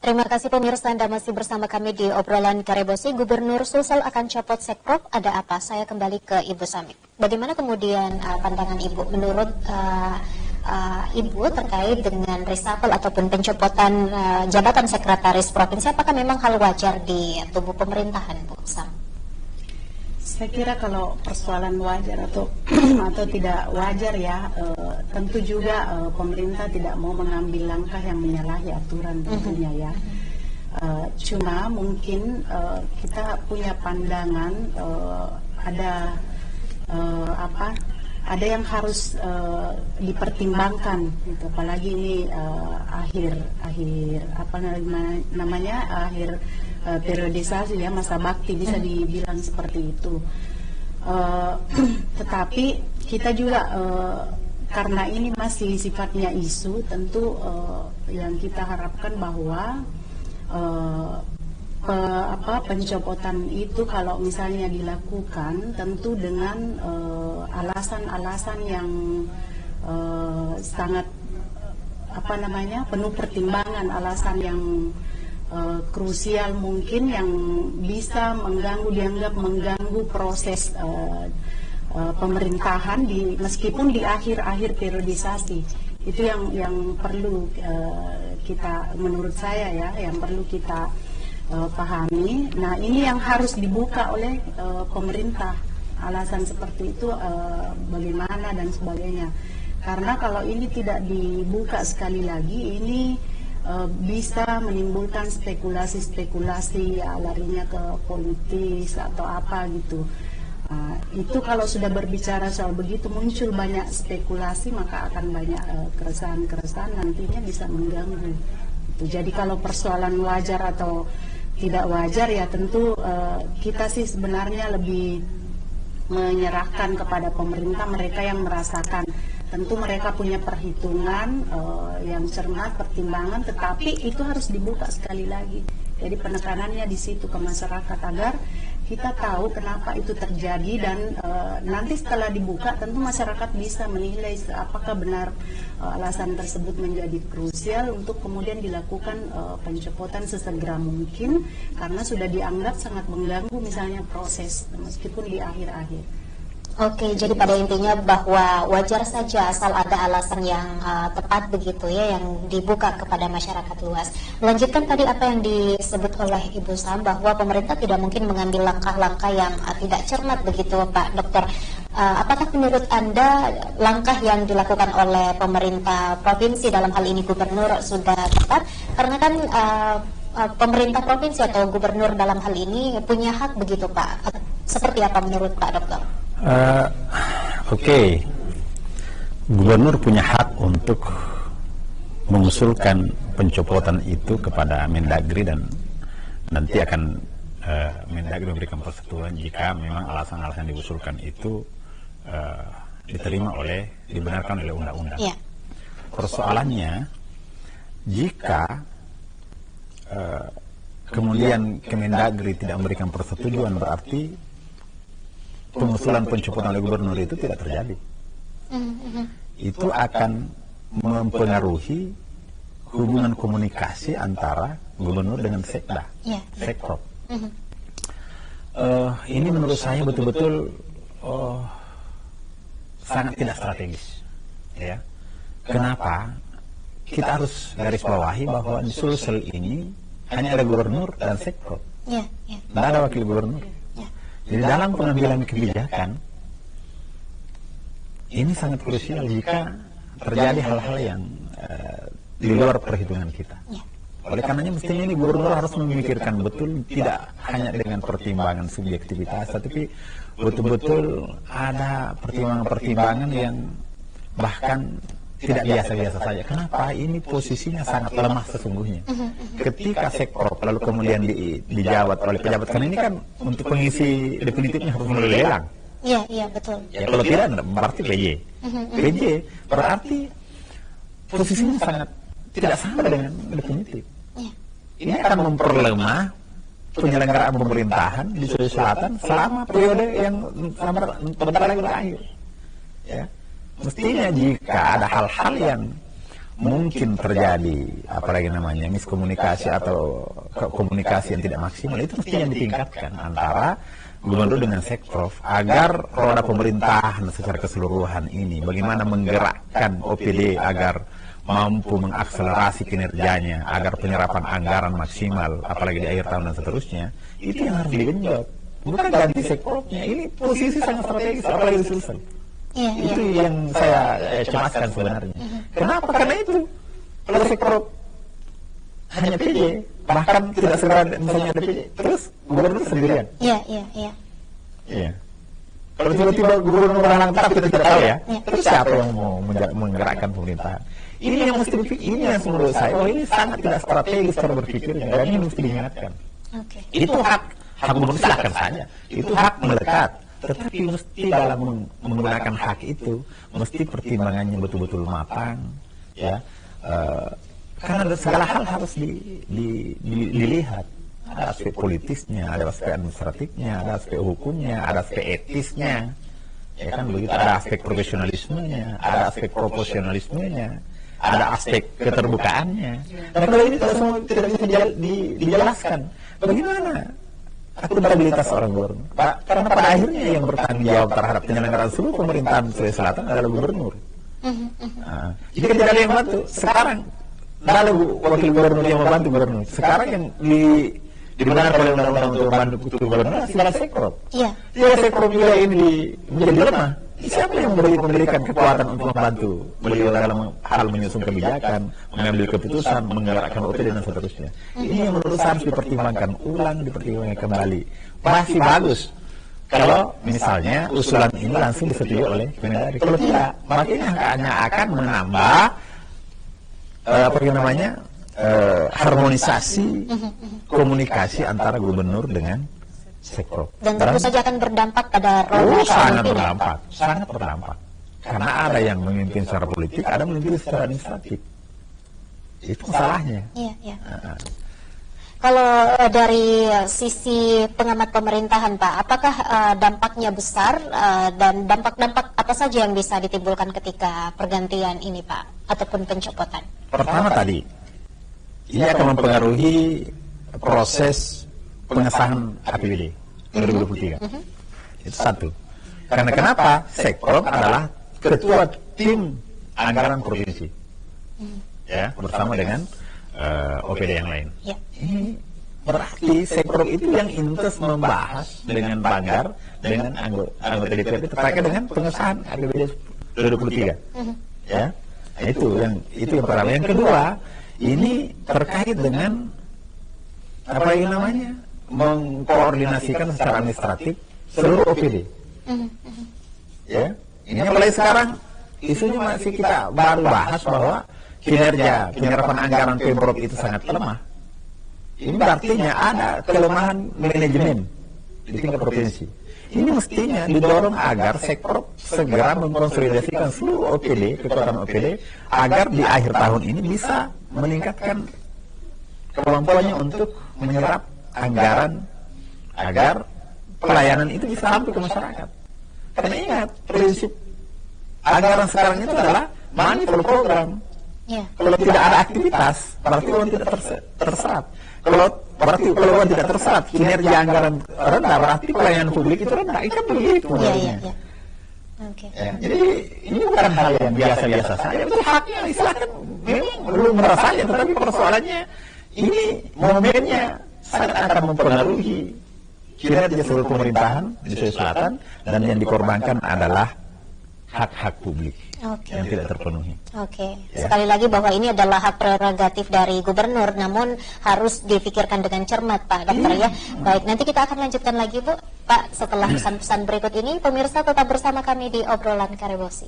Terima kasih pemirsa, Anda masih bersama kami di obrolan Karebosi. Gubernur Sulsel akan copot Sekprop, ada apa? Saya kembali ke Ibu Samik. Bagaimana kemudian pandangan Ibu menurut Ibu terkait dengan reshuffle ataupun pencopotan jabatan sekretaris provinsi? Apakah memang hal wajar di tubuh pemerintahan, Bu Sam? Saya kira kalau persoalan wajar atau tidak wajar ya, tentu juga pemerintah tidak mau mengambil langkah yang menyalahi aturan tentunya ya. Cuma mungkin kita punya pandangan ada yang harus dipertimbangkan gitu. Apalagi ini akhir periodisasi ya, masa bakti bisa dibilang seperti itu. Tetapi kita juga karena ini masih sifatnya isu, tentu yang kita harapkan bahwa pencopotan itu kalau misalnya dilakukan tentu dengan alasan-alasan yang sangat penuh pertimbangan, alasan yang krusial mungkin yang bisa dianggap mengganggu proses pemerintahan meskipun di akhir periodisasi. Itu yang perlu kita, menurut saya ya, yang perlu kita pahami. Nah, ini yang harus dibuka oleh pemerintah, alasan seperti itu bagaimana dan sebagainya. Karena kalau ini tidak dibuka sekali lagi, ini bisa menimbulkan spekulasi-spekulasi ya, larinya ke politis atau apa gitu. Itu kalau sudah berbicara soal begitu muncul banyak spekulasi, maka akan banyak keresahan-keresahan, nantinya bisa mengganggu. Jadi kalau persoalan wajar atau tidak wajar ya tentu kita sih sebenarnya lebih menyerahkan kepada pemerintah, mereka yang merasakan. Tentu mereka punya perhitungan yang cermat, pertimbangan, tetapi itu harus dibuka sekali lagi. Jadi penekanannya di situ ke masyarakat agar kita tahu kenapa itu terjadi, dan nanti setelah dibuka tentu masyarakat bisa menilai apakah benar alasan tersebut menjadi krusial untuk kemudian dilakukan pencopotan sesegera mungkin karena sudah dianggap sangat mengganggu misalnya proses meskipun di akhir-akhir. Oke, jadi pada intinya bahwa wajar saja asal ada alasan yang tepat begitu ya, yang dibuka kepada masyarakat luas. Melanjutkan tadi apa yang disebut oleh Ibu Sam, bahwa pemerintah tidak mungkin mengambil langkah-langkah yang tidak cermat begitu Pak Dokter. Apakah menurut Anda langkah yang dilakukan oleh pemerintah provinsi, dalam hal ini gubernur, sudah tepat? Karena kan pemerintah provinsi atau gubernur dalam hal ini punya hak begitu Pak. Seperti apa menurut Pak Dokter? Oke. Gubernur punya hak untuk mengusulkan pencopotan itu kepada Mendagri, dan nanti akan Mendagri memberikan persetujuan jika memang alasan-alasan yang diusulkan itu dibenarkan oleh undang-undang. Yeah. Persoalannya, jika kemudian Kemendagri tidak memberikan persetujuan, berarti pengusulan pencopotan oleh gubernur itu tidak terjadi. Itu akan mempengaruhi hubungan komunikasi antara gubernur dengan sekda, Sekprop. Ini menurut saya betul-betul sangat tidak strategis. Ya. Kenapa? Kita harus garis bawahi bahwa di Sulsel ini hanya ada gubernur dan Sekprop. Tidak ada wakil gubernur. Jadi dalam pengambilan kebijakan ini sangat krusial jika terjadi hal-hal yang di luar perhitungan kita. Oleh karenanya mestinya ini gubernur harus memikirkan betul, tidak hanya dengan pertimbangan subjektivitas, tapi betul-betul ada pertimbangan-pertimbangan yang bahkan tidak biasa-biasa saja. Kenapa? Ini posisinya sangat lemah sesungguhnya. Ketika Sekprop lalu kemudian dijabat oleh pejabat, karena ini kan untuk pengisi definitifnya harus melalui lelang. Iya, betul. Ya, kalau tidak berarti PJ. PJ berarti posisinya sangat tidak sama dengan definitif. Ini akan memperlemah penyelenggaraan pemerintahan di Sulawesi Selatan selama periode yang sebentar lagi berakhir. Ya. Mestinya jika ada hal-hal yang mungkin terjadi apalagi namanya miskomunikasi atau komunikasi yang tidak maksimal, itu mestinya ditingkatkan antara gubernur dengan sekprov agar roda pemerintahan secara keseluruhan ini bagaimana menggerakkan OPD agar mampu mengakselerasi kinerjanya, agar penyerapan anggaran maksimal apalagi di akhir tahun dan seterusnya, itu yang harus digenjot, bukan ganti sekprovnya. Ini posisi sangat strategis apalagi selesai. Itu yang saya cemaskan sebenarnya. Kenapa? Karena itu kalau sekprov hanya PJ, bahkan tidak segera misalnya ada PJ, terus gubernur sendirian. Iya. Kalau tiba-tiba gubernur berhalang tetap kita tidak tahu ya. Terus siapa yang mau menggerakkan pemerintahan? Ini yang mesti dipikir, ini yang menurut saya, ini sangat tidak strategis cara berpikirnya, dan ini mesti diingatkan. Itu hak gubernur, silakan saja. Itu hak melekat. Tetapi mesti dalam menggunakan hak itu, mesti pertimbangannya betul-betul matang, ya. Karena segala hal harus dilihat. Ada aspek politisnya, ada aspek administratifnya, ada aspek hukumnya, ada aspek etisnya, ya kan begitu. Ada aspek profesionalismenya, ada aspek proporsionalismenya, ada aspek keterbukaannya. Nah kalau ini kalau semua tidak bisa dijelaskan, bagaimana akuntabilitas seorang gubernur? Karena pada akhirnya yang bertanggung jawab terhadap penyelenggaraan seluruh pemerintahan Sulawesi Selatan adalah gubernur. Jika tidak ada yang bantu, sekarang tidak ada wakil gubernur yang membantu gubernur. Sekarang yang dibenarkan oleh undang-undang untuk membantu gubernur adalah sekprov. Jika sekprov juga ini menjadi lemah, siapa yang memberikan kekuatan untuk membantu beliau dalam hal menyusun kebijakan, mengambil keputusan, menggerakkan OPD dan seterusnya? Ini yang menurut saya harus dipertimbangkan ulang, dipertimbangkan kembali. Pasti bagus kalau misalnya usulan ini langsung disetujui oleh Kemendagri. Kalau tidak, makanya hanya akan menambah harmonisasi komunikasi antara gubernur dengan sekprov. Dan tentu saja akan berdampak pada roda sangat berdampak. Karena ada yang memimpin secara politik, ada memimpin secara administratif. Itu masalahnya. Kalau dari sisi pengamat pemerintahan, Pak, apakah dampaknya besar dan dampak-dampak apa saja yang bisa ditimbulkan ketika pergantian ini, Pak, ataupun pencopotan? Pertama tadi, ini akan mempengaruhi proses pengesahan APBD 2023. Itu satu. Karena kenapa? Sekprov adalah ketua tim anggaran provinsi, ya, bersama dengan OPD yang lain. Ini berarti sekprov itu yang intens membahas dengan Banggar, dengan anggota DPRD terkait dengan pengesahan APBD 2023. Ya, itu yang pertama. Yang kedua, ini terkait dengan apa yang namanya mengkoordinasikan secara administratif seluruh OPD. Ya, ini mulai sekarang isunya masih kita baru bahas bahwa kinerja penyerapan anggaran Pemprov itu sangat lemah. Ini artinya ada kelemahan manajemen di tingkat provinsi. Ini mestinya didorong agar sekprov segera mengkonsolidasikan seluruh OPD, kekuatan OPD, agar di akhir tahun ini bisa meningkatkan kemampuannya untuk menyerap anggaran agar pelayanan itu bisa sampai ke masyarakat. Karena ingat, prinsip anggaran sekarang itu adalah money for program. Kalau tidak ada aktivitas, berarti uang tidak terserap. Kalau uang tidak terserap, kinerja anggaran rendah, berarti pelayanan publik itu rendah. Itu kan begitu. Jadi ini bukan hal yang biasa-biasa saja. Itu haknya, silakan. Memang belum merasanya, tetapi persoalannya ini momennya sangat akan mempengaruhi kinerja seluruh pemerintahan di Sulawesi Selatan, dan yang dikorbankan adalah hak-hak publik yang tidak terpenuhi. Sekali lagi bahwa ini adalah hak prerogatif dari gubernur, namun harus difikirkan dengan cermat, Pak Dokter ya. Baik, nanti kita akan lanjutkan lagi, Bu, Pak, setelah pesan-pesan berikut ini. Pemirsa tetap bersama kami di Obrolan Karebosi.